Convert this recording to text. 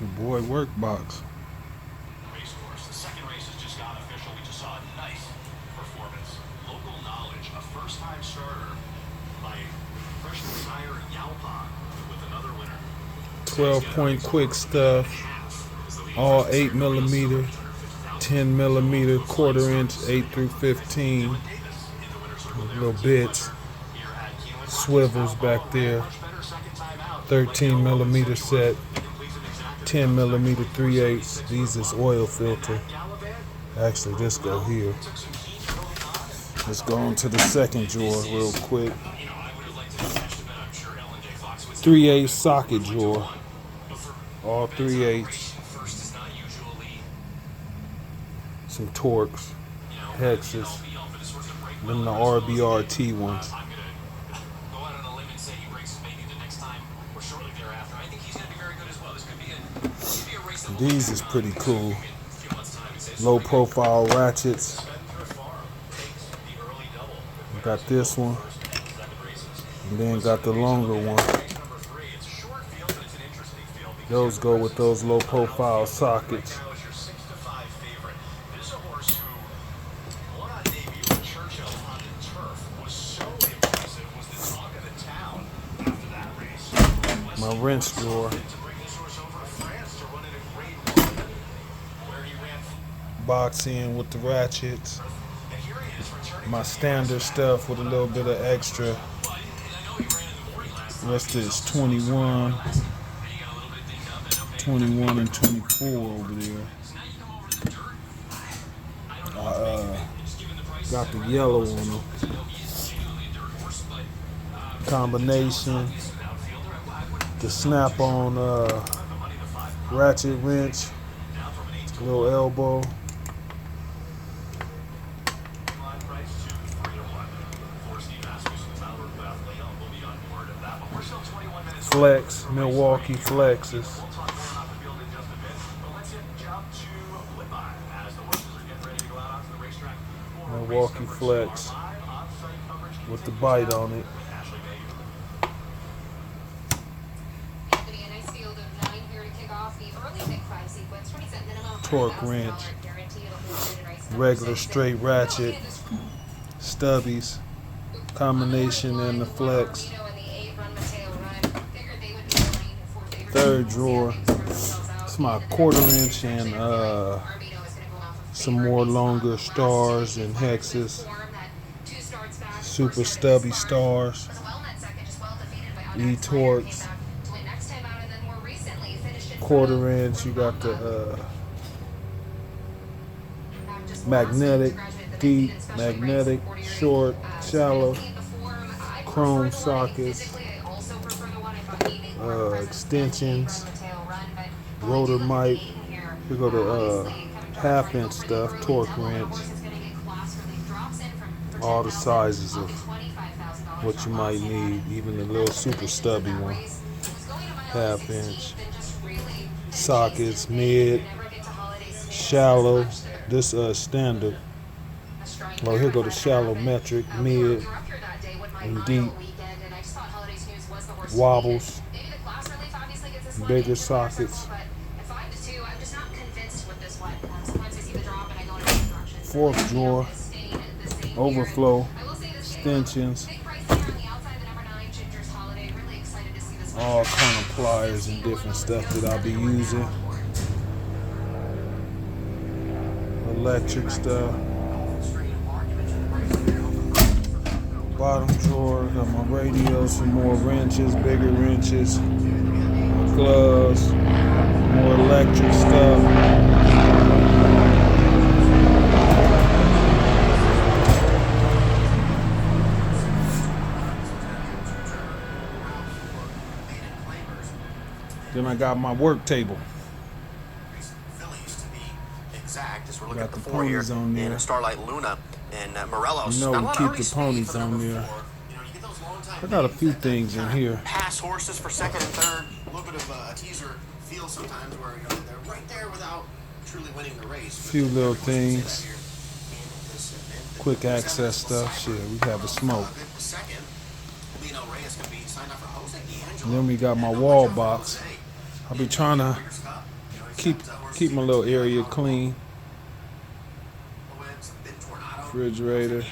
It's your boy Workbox. Racecourse. The second race has just got official. We just saw a nice performance. Local knowledge, a first-time starter by freshman sire Yalpa with another winner. 12-point quick stuff, all 8mm, 10mm, quarter-inch, 8 through 15, little bits, swivels back there, 13mm set, 10mm 3/8. These is oil filter. Actually, this go here. Let's go on to the second drawer real quick. 3/8 socket drawer. All 3/8. Some Torx, Hexes, then the RBRT ones. These is pretty cool. Low profile ratchets. Got this one. And then got the longer one. Those go with those low profile sockets. My wrench drawer. Box in with the ratchets. My standard stuff with a little bit of extra. What's this? 21 and 24 over there. Got the yellow on them. Combination. The snap-on ratchet wrench. Little elbow. Flex, Milwaukee Flexes. Milwaukee Flex with the bite on it. Torque wrench. Regular straight ratchet. Stubbies. Combination and the flex. Third drawer. It's my quarter-inch and some more longer stars and hexes. Super stubby stars. E-Torx. Quarter-inch. You got the magnetic, deep, magnetic, short, shallow, chrome sockets. Extensions, rotor mic. We go to half-inch stuff, torque wrench, all the sizes of what you might need, even the little super stubby one, half-inch, sockets, mid, shallow. This standard. Oh, here go the shallow, metric, mid, and deep. Wobbles. Bigger sockets. Fourth drawer, overflow, extensions, all kind of pliers and different stuff that I'll be using. Electric stuff. Bottom drawer, got my radios, some more wrenches, bigger wrenches. Gloves, more electric stuff. Then I got my work table. Got the ponies on there. Starlight Luna and Morelos. You know, we keep the ponies on there. I got a few things in here. Pass horses for second and third. A little bit of a teaser feel sometimes where they're right there without truly winning the race. A few little things. Quick access stuff. Shit, we have a smoke. And then we got my wall box. I'll be trying to keep my little area clean. Refrigerator.